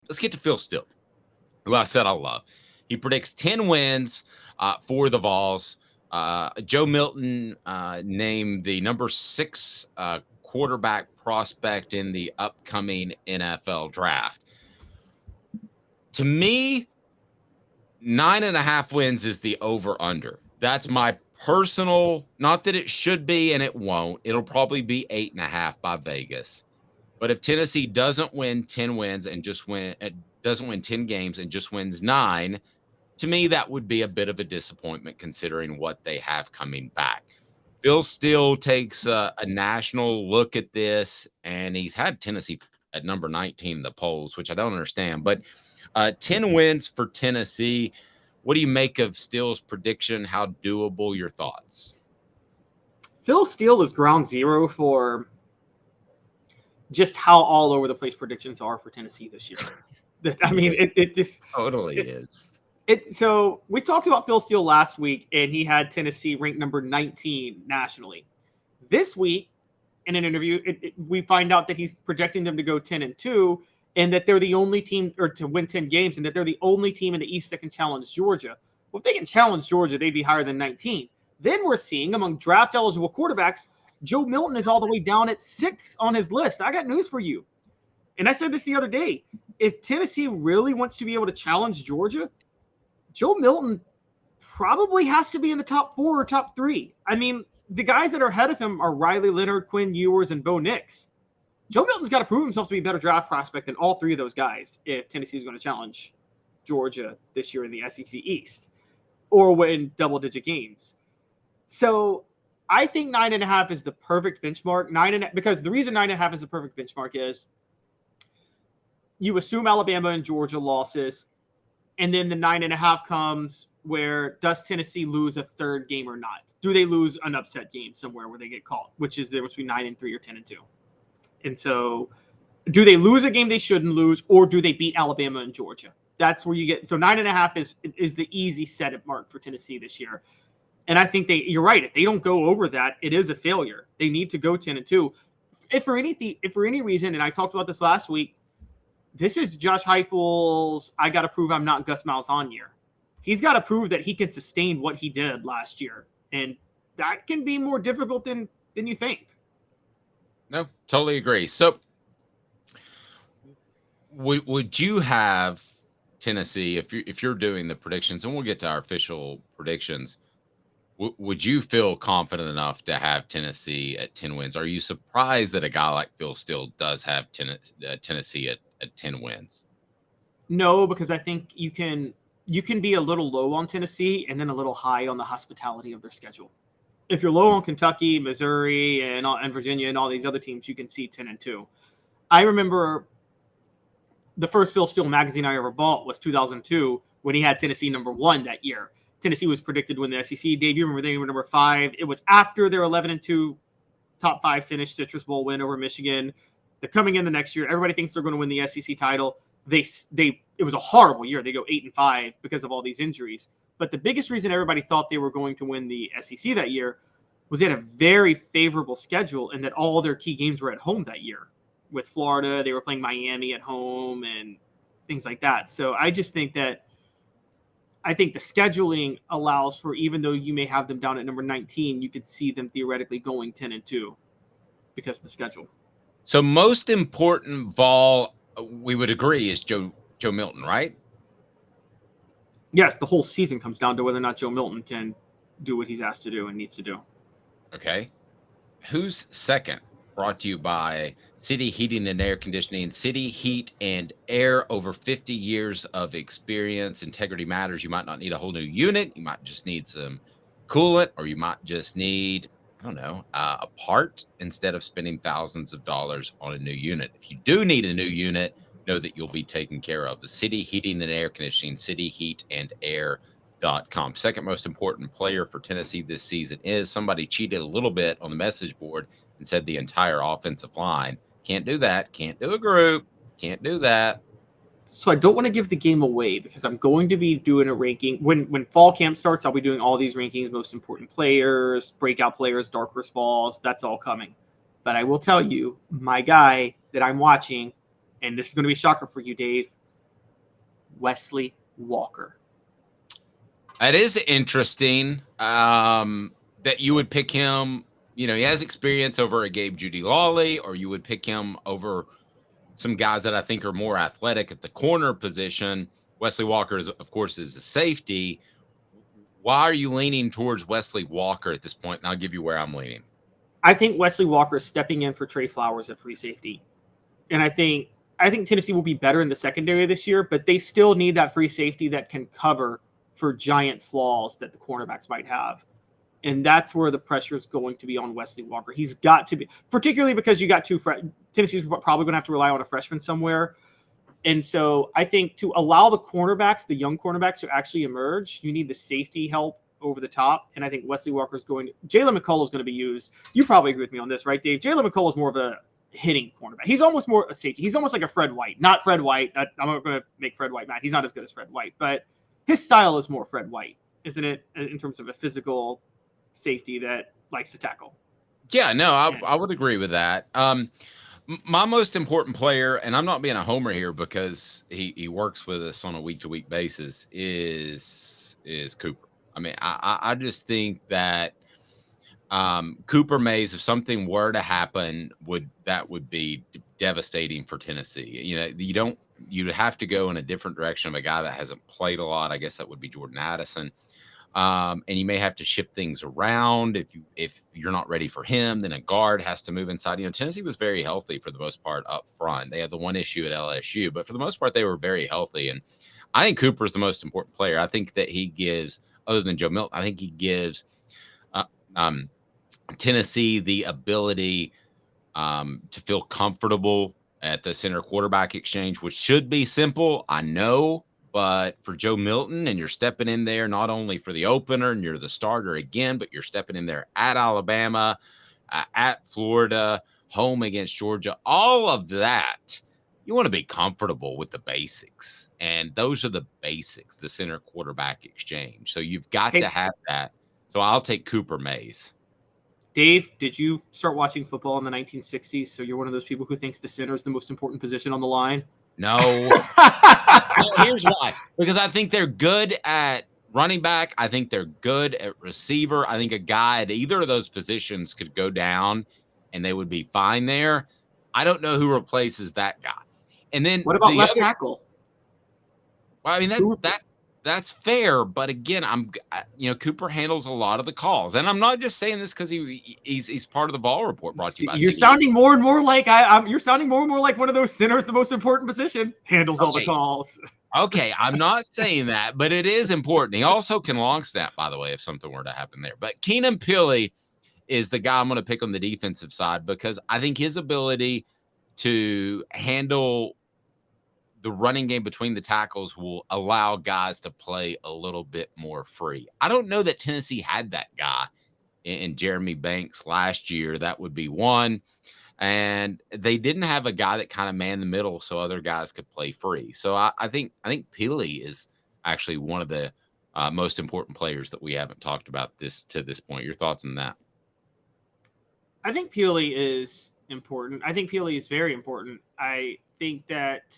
let's get to Phil Steele, who I said I love. He predicts 10 wins for the Vols. Joe Milton named the number 6 quarterback prospect in the upcoming NFL draft. To me, 9.5 wins is the over-under. That's my personal, not that it should be and it won't. It'll probably be 8.5 by Vegas. But if Tennessee doesn't win 10 wins and doesn't win 10 games and just wins 9, to me, that would be a bit of a disappointment considering what they have coming back. Phil Steele takes a national look at this, and he's had Tennessee at number 19 in the polls, which I don't understand. But 10 wins for Tennessee. What do you make of Steele's prediction? How doable? Your thoughts? Phil Steele is ground zero for just how all over the place predictions are for Tennessee this year. I mean, it just totally is. So we talked about Phil Steele last week, and he had Tennessee ranked number 19 nationally. This week, in an interview, we find out that he's projecting them to go 10-2, and that they're the only team, or to win 10 games, and that they're the only team in the East that can challenge Georgia. Well, if they can challenge Georgia, they'd be higher than 19. Then we're seeing among draft-eligible quarterbacks, Joe Milton is all the way down at 6 on his list. I got news for you. And I said this the other day. If Tennessee really wants to be able to challenge Georgia, Joe Milton probably has to be in the top 4 or top 3. I mean, the guys that are ahead of him are Riley Leonard, Quinn Ewers, and Bo Nix. Joe Milton's got to prove himself to be a better draft prospect than all 3 of those guys if Tennessee is going to challenge Georgia this year in the SEC East or win double-digit games. So I think 9.5 is the perfect benchmark. Because the reason 9.5 is the perfect benchmark is you assume Alabama and Georgia losses, and then the 9.5 comes where does Tennessee lose a third game or not? Do they lose an upset game somewhere where they get caught, which is the difference between 9-3 or 10-2? And so do they lose a game they shouldn't lose, or do they beat Alabama and Georgia? That's where you get. So 9.5 is the easy set up mark for Tennessee this year. And I think you're right. If they don't go over that, it is a failure. They need to go 10-2. If for any reason, and I talked about this last week, this is Josh Heupel's I got to prove I'm not Gus Malzahn year. He's got to prove that he can sustain what he did last year. And that can be more difficult than you think. No, totally agree. So would you have Tennessee, if you're doing the predictions, and we'll get to our official predictions, would you feel confident enough to have Tennessee at 10 wins? Are you surprised that a guy like Phil Steele does have Tennessee at 10 wins? No, because I think you can be a little low on Tennessee and then a little high on the hospitality of their schedule. If you're low on Kentucky, Missouri, and Virginia and all these other teams, you can see 10-2. I remember the first Phil Steele magazine I ever bought was 2002 when he had Tennessee number 1 that year. Tennessee was predicted to win the SEC. Dave, you remember they were number 5. It was after their 11-2 top 5 finish, Citrus Bowl win over Michigan. They're coming in the next year. Everybody thinks they're going to win the SEC title. It was a horrible year. They go 8-5 because of all these injuries. But the biggest reason everybody thought they were going to win the SEC that year was they had a very favorable schedule and that all their key games were at home that year. With Florida, they were playing Miami at home and things like that. So I just think that the scheduling allows for, even though you may have them down at number 19, you could see them theoretically going 10-2 because of the schedule. So most important Vol, we would agree, is Joe Milton, right? Yes, the whole season comes down to whether or not Joe Milton can do what he's asked to do and needs to do. Okay. Who's second? Brought to you by City Heating and Air Conditioning. City Heat and Air, over 50 years of experience. Integrity matters. You might not need a whole new unit. You might just need some coolant, or you might just need, I don't know, a part instead of spending thousands of dollars on a new unit. If you do need a new unit, know that you'll be taken care of. The City Heating and Air Conditioning, cityheatandair.com. Second most important player for Tennessee this season is somebody cheated a little bit on the message board and said the entire offensive line. Can't do that. Can't do a group. Can't do that. So I don't want to give the game away because I'm going to be doing a ranking. When fall camp starts, I'll be doing all these rankings, most important players, breakout players, dark horse falls. That's all coming. But I will tell you, my guy that I'm watching, and this is going to be a shocker for you, Dave, Wesley Walker. That is interesting that you would pick him. He has experience over a Gabe Judy Lawley, or you would pick him over some guys that I think are more athletic at the corner position. Wesley Walker, of course, is a safety. Why are you leaning towards Wesley Walker at this point? And I'll give you where I'm leaning. I think Wesley Walker is stepping in for Trey Flowers at free safety. And I think Tennessee will be better in the secondary this year, but they still need that free safety that can cover for giant flaws that the cornerbacks might have. And that's where the pressure is going to be on Wesley Walker. He's got to be, particularly because you got Tennessee's probably going to have to rely on a freshman somewhere. And so I think to allow the young cornerbacks to actually emerge, you need the safety help over the top. And I think Wesley Walker's Jalen McCullough is going to be used. You probably agree with me on this, right, Dave? Jalen McCullough is more of a hitting cornerback. He's almost more a safety. He's almost like a Fred White, not Fred White. I'm not going to make Fred White mad. He's not as good as Fred White, but his style is more Fred White, isn't it? In terms of a physical safety that likes to tackle. Yeah, no, I would agree with that. My most important player, and I'm not being a homer here because he works with us on a week-to-week basis, is Cooper. I mean, I just think that Cooper Mays, if something were to happen, would be devastating for Tennessee. You'd have to go in a different direction of a guy that hasn't played a lot. I guess that would be Jordan Addison. And you may have to shift things around. If you're not ready for him, then a guard has to move inside. Tennessee was very healthy for the most part up front. They had the one issue at LSU, but for the most part, they were very healthy. And I think Cooper is the most important player. I think that he gives, other than Joe Milton, I think he gives Tennessee the ability to feel comfortable at the center quarterback exchange, which should be simple, I know. But for Joe Milton, and you're stepping in there not only for the opener and you're the starter again, but you're stepping in there at Alabama, at Florida, home against Georgia, all of that, you want to be comfortable with the basics. And those are the basics, the center quarterback exchange. So you've got to have that. So I'll take Cooper Mays. Dave, did you start watching football in the 1960s? So you're one of those people who thinks the center is the most important position on the line? No. Here's why. Because I think they're good at running back. I think they're good at receiver. I think a guy at either of those positions could go down and they would be fine there. I don't know who replaces that guy. And then what about left tackle? Well, I mean, that's fair. But again, Cooper handles a lot of the calls. And I'm not just saying this because he's part of the Vol Report brought to you by You're sounding more and more like you're sounding more and more like one of those centers, the most important position, handles all the calls. Okay, I'm not saying that, but it is important. He also can long snap, by the way, if something were to happen there. But Keenan Pili is the guy I'm going to pick on the defensive side because I think his ability to handle the running game between the tackles will allow guys to play a little bit more free. I don't know that Tennessee had that guy in Jeremy Banks last year. That would be one. And they didn't have a guy that kind of manned the middle so other guys could play free. So I think Pili is actually one of the most important players that we haven't talked about to this point. Your thoughts on that? I think Pili is important. I think Pili is very important. I think that,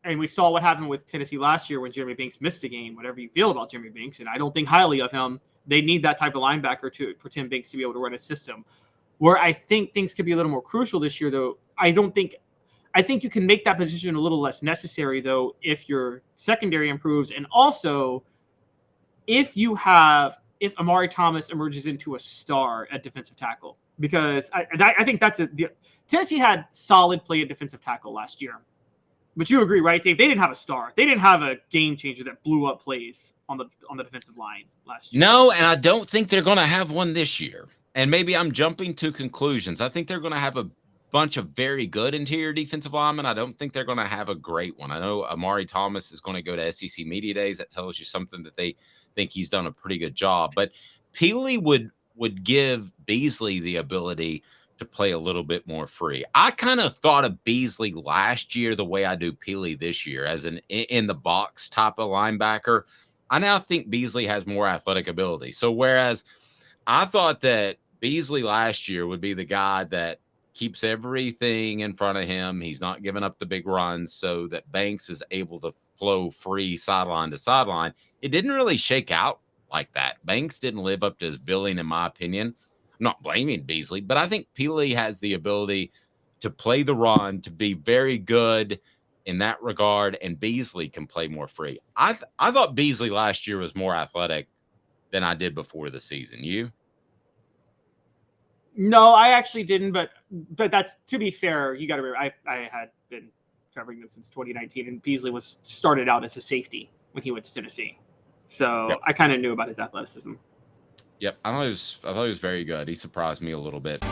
and we saw what happened with Tennessee last year when Jeremy Banks missed a game, whatever you feel about Jeremy Banks, and I don't think highly of him. They need that type of linebacker for Tim Banks to be able to run a system. Where I think things could be a little more crucial this year, though, I think you can make that position a little less necessary, though, if your secondary improves. And also, if Amari Thomas emerges into a star at defensive tackle. Because I think Tennessee had solid play at defensive tackle last year. But you agree, right, Dave? They didn't have a star. They didn't have a game changer that blew up plays on the defensive line last year. No, and I don't think they're going to have one this year. And maybe I'm jumping to conclusions. I think they're going to have a bunch of very good interior defensive linemen. I don't think they're going to have a great one. I know Amari Thomas is going to go to SEC Media Days. That tells you something that they think he's done a pretty good job. But Pili would give Beasley the ability to play a little bit more free. I kind of thought of Beasley last year the way I do Pili this year as an in the box type of linebacker. I now think Beasley has more athletic ability. So whereas I thought that Beasley last year would be the guy that keeps everything in front of him. He's not giving up the big runs so that Banks is able to flow free sideline to sideline. It didn't really shake out like that. Banks didn't live up to his billing, in my opinion. I'm not blaming Beasley, but I think Peely has the ability to play the run, to be very good in that regard, and Beasley can play more free. I thought Beasley last year was more athletic than I did before the season. You? No, I actually didn't, but that's, to be fair, you got to remember, I had been covering them since 2019, and Beasley was started out as a safety when he went to Tennessee. So Yep. I kind of knew about his athleticism. Yep. I thought he was very good. He surprised me a little bit.